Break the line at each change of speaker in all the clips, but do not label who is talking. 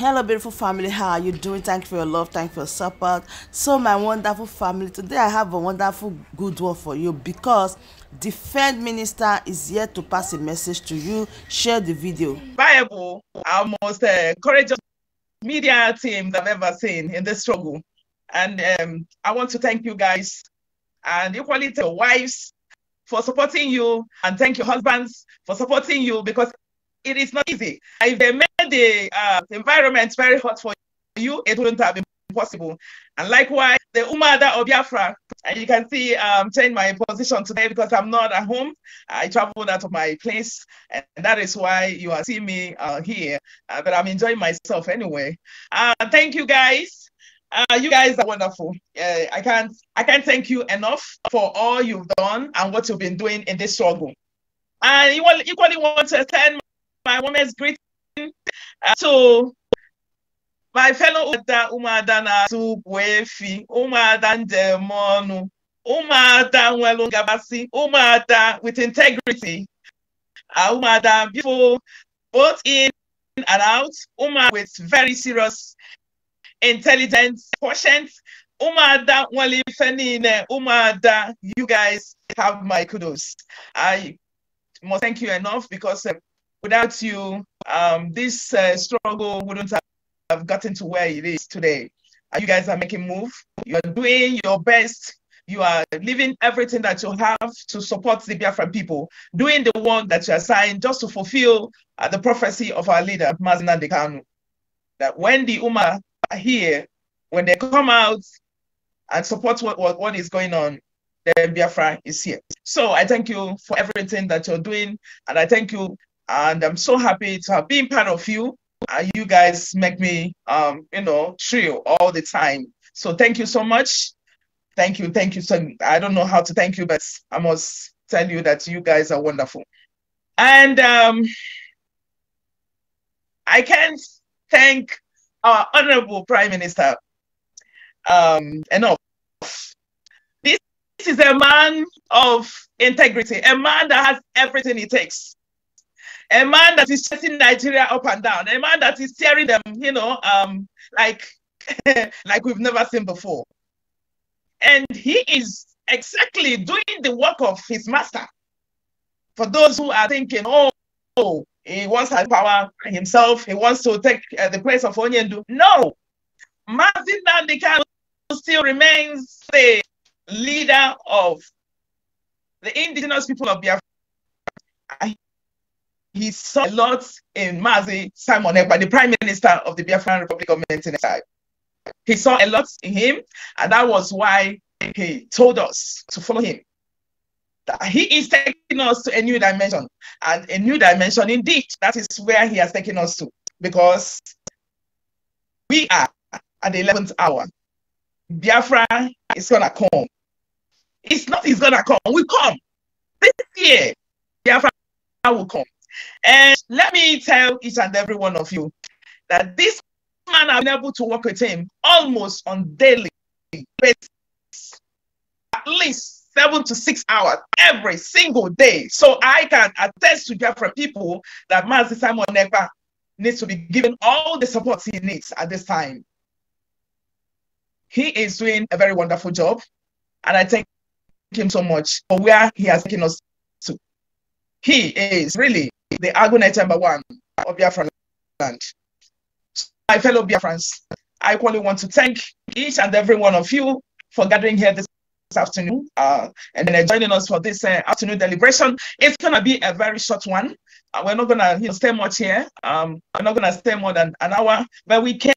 Hello, beautiful family. How are you doing? Thank you for your love. Thank you for your support. So, my wonderful family, today I have a wonderful good one for you because the Defense Minister is here to pass a message to you. Share the video.
Viable, our most courageous media team I've ever seen in this struggle. And I want to thank you guys and equally to your wives for supporting you, and thank your husbands for supporting you because it is not easy. If they made the environment very hot for you, it wouldn't have been possible. And likewise, the Umuada of Biafra, and you can see change my position today because I'm not at home. I traveled out of my place, and that is why you are seeing me here. But I'm enjoying myself anyway. Thank you guys. You guys are wonderful. I can't thank you enough for all you've done and what you've been doing in this struggle. And equally want to extend my women's greeting to my fellow Umuada na Sugwefi, Umuada Ndemonu, Umuada Nwelungabasi, Umuada with integrity, Umuada beautiful, both in and out, Umuada with very serious, intelligent, quotient, Umuada Nwelifenine, Umuada, you guys have my kudos. I must thank you enough because without you, this struggle wouldn't have gotten to where it is today. You guys are making move. You are doing your best. You are leaving everything that you have to support the Biafran people, doing the work that you are assigned just to fulfill the prophecy of our leader, Mazi Nnamdi Kanu, that when the Umma are here, when they come out and support what is going on, then Biafra is here. So I thank you for everything that you're doing, and I thank you, and I'm so happy to have been part of you. You guys make me, thrill all the time. So thank you so much. Thank you. So I don't know how to thank you, but I must tell you that you guys are wonderful. And I can't thank our Honorable Prime Minister enough. This is a man of integrity, a man that has everything it takes. A man that is setting Nigeria up and down, a man that is steering them, like we've never seen before. And he is exactly doing the work of his master. For those who are thinking, oh, he wants to have power himself, he wants to take the place of Onyendu. No, Mazi Nnamdi Kanu still remains the leader of the indigenous people of Biafra. He saw a lot in Mazi Simon Ekpa, the Prime Minister of the Biafran Republic government in exile. He saw a lot in him, and that was why he told us to follow him. That he is taking us to a new dimension, and a new dimension indeed. That is where he has taken us to, because we are at the 11th hour. Biafra is gonna come. It's not he's gonna come. We come this year. Biafra will come. And let me tell each and every one of you that this man, I've been able to work with him almost on daily basis, at least 7 to 6 hours every single day. So I can attest to Biafra people that Mazi Simon Ekpa needs to be given all the support he needs at this time. He is doing a very wonderful job, and I thank him so much for where he has taken us to. He is really the argument number one of Biafran land. My fellow Biafrans, I equally want to thank each and every one of you for gathering here this afternoon and then joining us for this afternoon deliberation. It's going to be a very short one. We're not going to stay much here. We're not going to stay more than an hour, but we came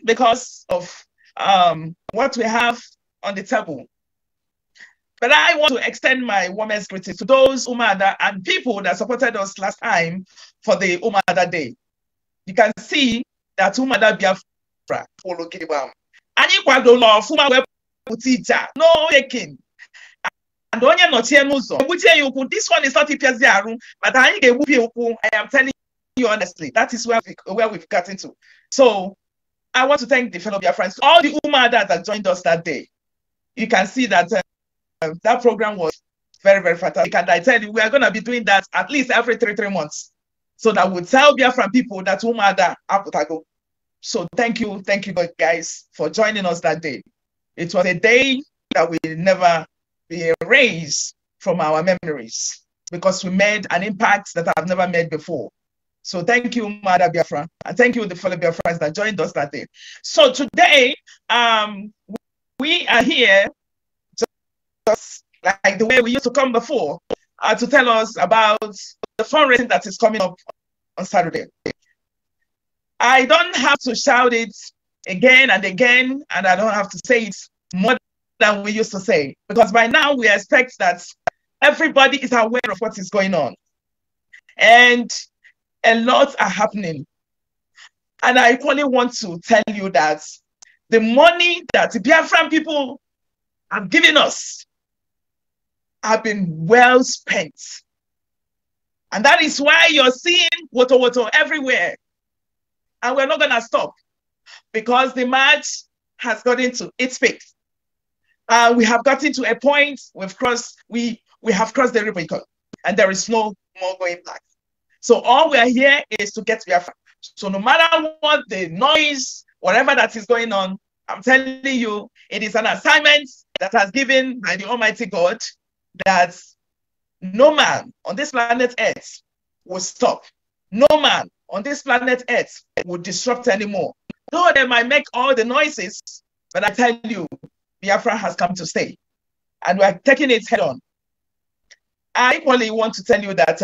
because of what we have on the table. But I want to extend my warmest greetings to those Umuada and people that supported us last time for the Umuada Day. You can see that Umuada Biafra follow Kibam. And you can do love no taking. And only not here muzo. This one is not Ipiaziaru, but I am telling you honestly, that is where we've gotten to. So I want to thank the fellow Biafrans, all the Umuada that joined us that day. You can see that that program was very, very fantastic. And I tell you, we are going to be doing that at least every 3 months. So that we'll tell Biafran people that Umuada Aputago. So thank you guys for joining us that day. It was a day that will never be erased from our memories because we made an impact that I've never made before. So thank you, Umuada Biafra, and thank you, the fellow Biafrans that joined us that day. So today, we are here just like the way we used to come before to tell us about the fundraising that is coming up on Saturday. I don't have to shout it again and again, and I don't have to say it more than we used to say, because by now we expect that everybody is aware of what is going on. And a lot are happening. And I equally want to tell you that the money that the Biafran people have given us have been well spent. And that is why you're seeing Woto Woto everywhere. And we're not going to stop because the march has gotten to its peak. We have gotten to a point we have crossed the Rubicon, and there is no more going back. So all we are here is to get Biafra. So no matter what the noise, whatever that is going on, I'm telling you, it is an assignment that has given by the Almighty God that no man on this planet Earth will stop. No man on this planet Earth will disrupt anymore. Though they might make all the noises, but I tell you, Biafra has come to stay. And we're taking it head on. I equally want to tell you that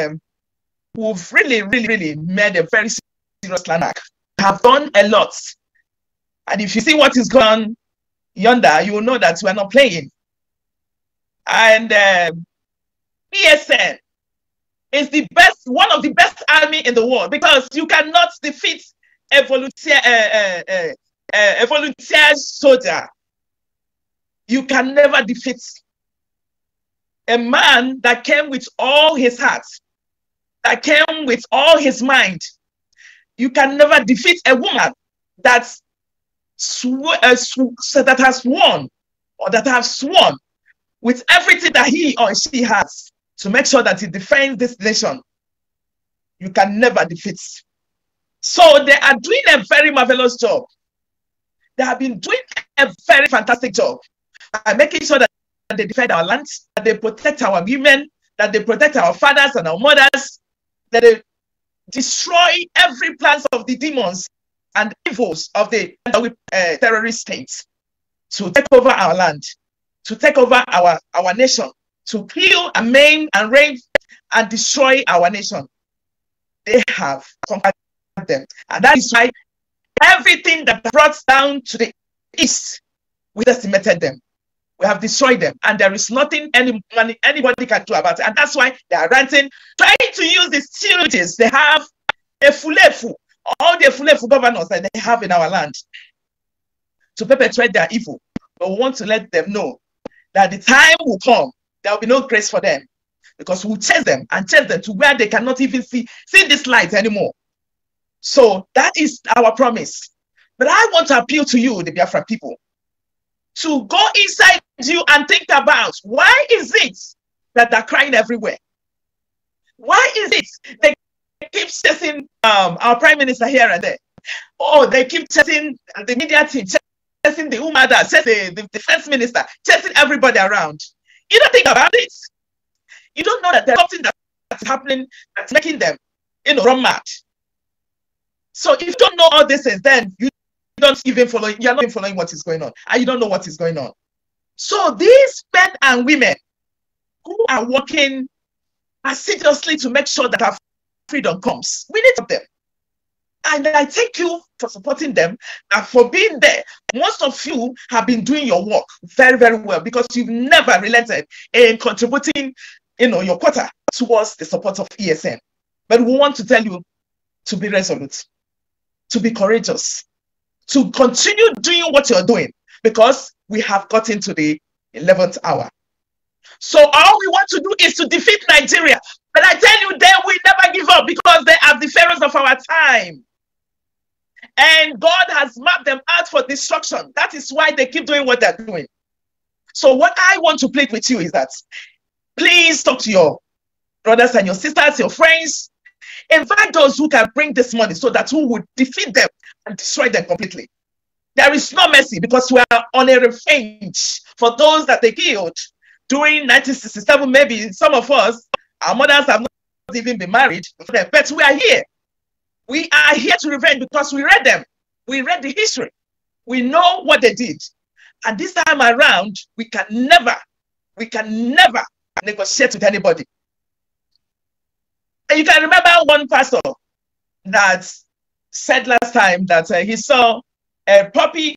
we've really made a very serious landmark. We have done a lot. And if you see what is going on yonder, you will know that we're not playing. And ESN is the best, one of the best army in the world, because you cannot defeat a volunteer soldier. You can never defeat a man that came with all his heart, that came with all his mind. You can never defeat a woman that has won, or that has sworn with everything that he or she has to make sure that he defends this nation. You can never defeat. So they are doing a very marvelous job. They have been doing a very fantastic job by making sure that they defend our land, that they protect our women, that they protect our fathers and our mothers, that they destroy every plan of the demons and evils of the terrorist states to take over our land, to take over our nation, to kill and maim and rape and destroy our nation. They have conquered them. And that is why everything that brought down to the east, we decimated them. We have destroyed them. And there is nothing anybody can do about it. And that's why they are ranting, trying to use the securities they have, a fulefu, all the fulefu governors that they have in our land to perpetrate their evil. But we want to let them know that the time will come, there will be no grace for them, because we'll chase them and chase them to where they cannot even see this light anymore. So that is our promise. But I want to appeal to you, the Biafra people, to go inside you and think about, why is it that they're crying everywhere? Why is it they keep chasing our prime minister here and there? Oh, they keep chasing the media team, chasing the Umuada, chasing the defense minister, chasing everybody around. You don't think about it. You don't know that there's something that's happening that's making them, run mad. So if you don't know all this, then you don't even follow, you're not even following what is going on, and you don't know what is going on. So these men and women who are working assiduously to make sure that our freedom comes, we need them. And I thank you for supporting them and for being there. Most of you have been doing your work very, very well, because you've never relented in contributing, your quota towards the support of ESN. But we want to tell you to be resolute, to be courageous, to continue doing what you're doing, because we have gotten to the 11th hour. So all we want to do is to defeat Nigeria. But I tell you, they will never give up, because they are the pharaohs of our time. And God has mapped them out for destruction. That is why they keep doing what they're doing. So what I want to plead with you is that, please talk to your brothers and your sisters, your friends. Invite those who can bring this money so that we would defeat them and destroy them completely. There is no mercy because we are on a revenge for those that they killed during 1967. Maybe some of us, our mothers have not even been married, but we are here. We are here to revenge because we read them. We read the history. We know what they did. And this time around, we can never negotiate with anybody. And you can remember one pastor that said last time that he saw a puppy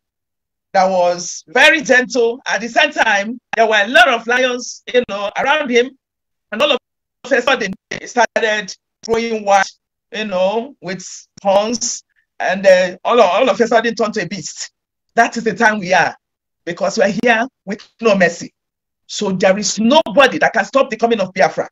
that was very gentle. At the same time, there were a lot of lions, around him. And all of a sudden, he started throwing wild, with horns. And all of a sudden turned to a beast. That is the time we are. Because we are here with no mercy. So there is nobody that can stop the coming of Biafra.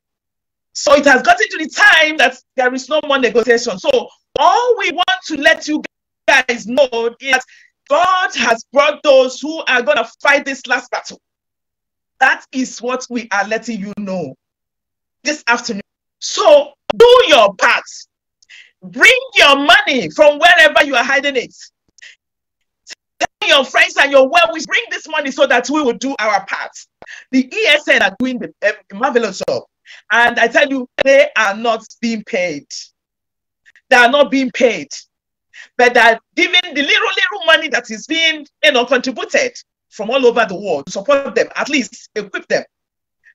So it has gotten to the time that there is no more negotiation. So all we want to let you guys know is that God has brought those who are going to fight this last battle. That is what we are letting you know this afternoon. So do your part. Bring your money from wherever you are hiding it. Tell your friends and your well-wishers, bring this money so that we will do our part. The ESN are doing the marvelous job. And I tell you, they are not being paid. They are not being paid. But they are giving the little money that is being, contributed from all over the world to support them, at least equip them.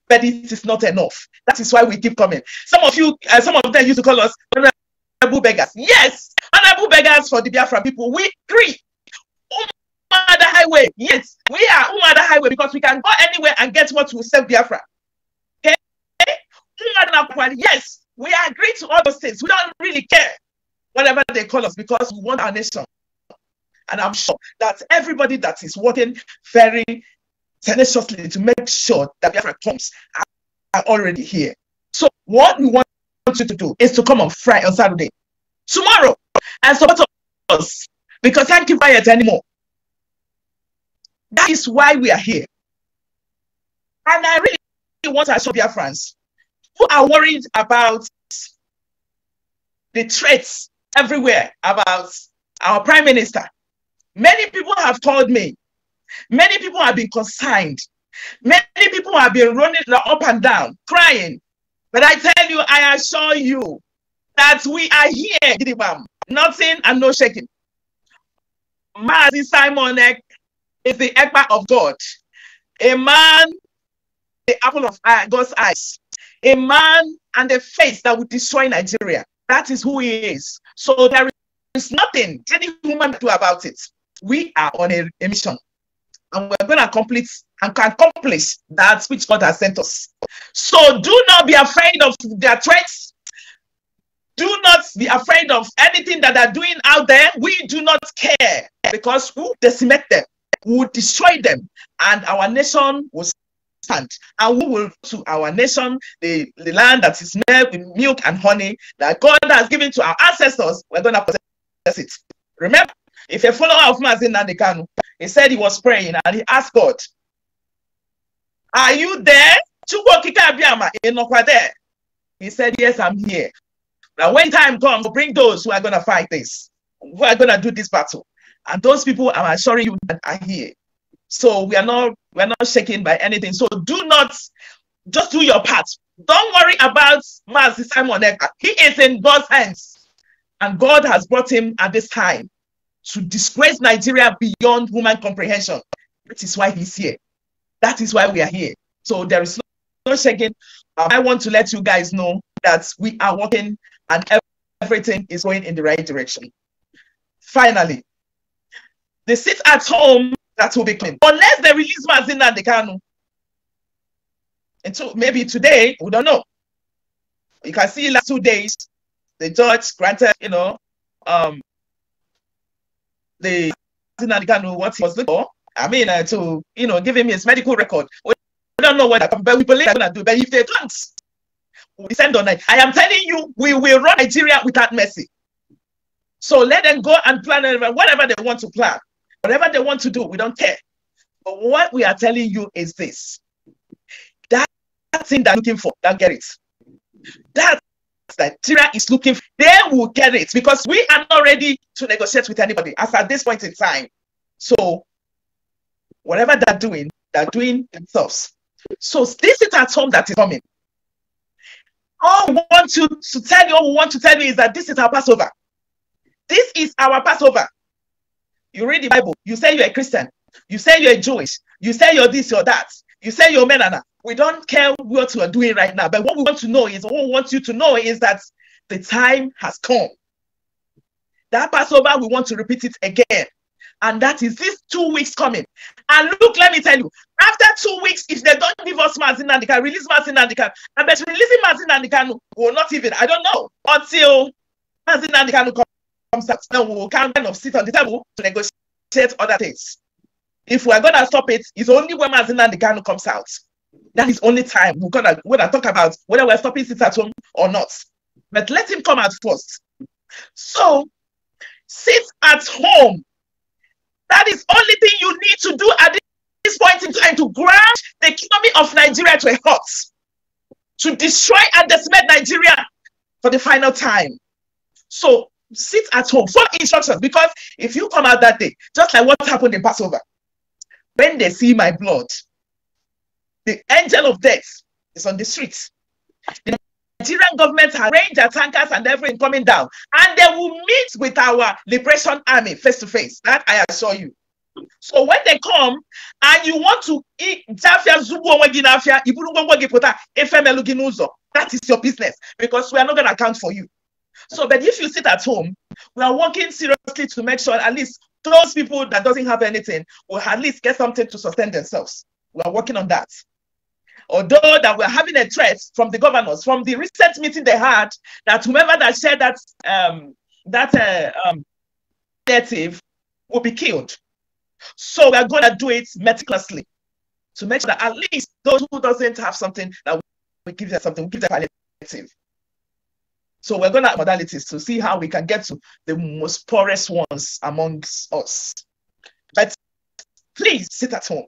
But it is not enough. That is why we keep coming. Some of them used to call us honorable beggars. Yes, honorable beggars for the Biafra people. We agree. Umuada Highway. Yes, we are Umuada Highway because we can go anywhere and get what will save Biafra. Okay? Yes, we agree to all those things. We don't really care whatever they call us because we want our nation. And I'm sure that everybody that is working very tenaciously to make sure that Biafra comes are already here. So what we want you to do is to come on Saturday, tomorrow, and support us because I can't keep quiet anymore. That is why we are here. And I really want to assure Biafrans who are worried about the threats everywhere about our Prime Minister. Many people have told me, many people have been concerned, many people have been running up and down, crying. But I tell you, I assure you that we are here, nothing and no shaking. Mazi Simon is the Ekpa of God, a man, the apple of God's eyes, a man and a face that would destroy Nigeria. That is who he is. So there is nothing any human can do about it. We are on a mission, and we're going to accomplish that which God has sent us. So do not be afraid of their threats. Do not be afraid of anything that they're doing out there. We do not care because we will decimate them, we will destroy them, and our nation will stand. And we will to our nation, the land that is made with milk and honey that God has given to our ancestors. We're going to possess it. Remember, if a follower of Mazi Nnamdi Kanu, he said he was praying and he asked God, "Are you there? There?" He said, "Yes, I'm here." Now, when time comes, bring those who are going to fight this, who are going to do this battle, and those people, I'm assuring you, that are here. So we're not shaken by anything. So do not just do your part. Don't worry about Mazi Simon Ekpa. He is in God's hands, and God has brought him at this time to disgrace Nigeria beyond human comprehension. That is why he's here. That is why we are here. So there is no shaking. I want to let you guys know that we are working and everything is going in the right direction. Finally, the sit at home that will be coming. Unless they release Mazi Nnamdi Kanu. And maybe today, we don't know. You can see last 2 days, the judge granted, the Mazi Nnamdi Kanu what he was looking for. I mean, to give him his medical record. We don't know what that, but we believe they're gonna do. But if they don't, we descend on it. I am telling you, we will run Nigeria without mercy. So let them go and plan whatever they want to plan, whatever they want to do. We don't care. But what we are telling you is this: that thing they're looking for, they'll get it. That Nigeria is looking for, they will get it, because we are not ready to negotiate with anybody as at this point in time. So whatever they're doing themselves. So this is at home that is coming. All we want to tell you is that this is our Passover. This is our Passover. You read the Bible, you say you're a Christian, you say you're Jewish, you say you're this, you're that, you say you're Menana. We don't care what you are doing right now, but what we want you to know is that the time has come. That Passover, we want to repeat it again. And that is this 2 weeks coming. And look, let me tell you, after 2 weeks, if they don't give us Mazin and they can release Mazin and they can, I bet releasing Mazin and they can will not even, I don't know, until Mazin and they can comes out. Then we will kind of sit on the table to negotiate other things. If we are going to stop it, it's only when Mazin and the can comes out. That is only time we're going to talk about whether we're stopping sit at home or not. But let him come out first. So, sit at home. That is only thing you need to do at this point in time to grant the economy of Nigeria to a halt, to destroy and decimate Nigeria for the final time. So sit at home, follow instructions, because if you come out that day, just like what happened in Passover, when they see my blood, the angel of death is on the streets. The Nigerian government has arranged their tankers and everything coming down, and they will meet with our liberation army face to face. That I assure you. So when they come and you want to eat, that is your business, because we are not going to account for you. So, but if you sit at home, we are working seriously to make sure at least those people that doesn't have anything will at least get something to sustain themselves. We are working on that. Although that we're having a threat from the governors, from the recent meeting they had, that whoever that shared that native will be killed. So we're going to do it meticulously to make sure that at least those who doesn't have something, that we give them something, we give them palliative. So we're going to have modalities to see how we can get to the most poorest ones amongst us. But please sit at home.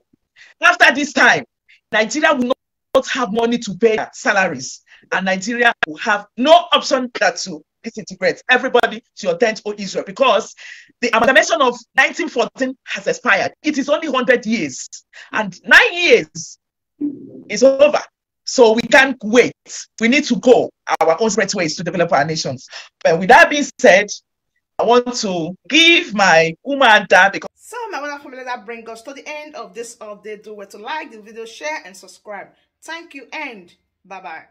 After this time, Nigeria will not have money to pay salaries, and Nigeria will have no option but to disintegrate. Everybody to your tent, O Israel, because the amalgamation of 1914 has expired. It is only 100 years, and 9 years is over. So we can't wait. We need to go our own separate ways to develop our nations. But with that being said, I want to give my Umuada, because
so my wonderful family, that brings us to the end of this update. Do well to like the video, share, and subscribe. Thank you, and bye-bye.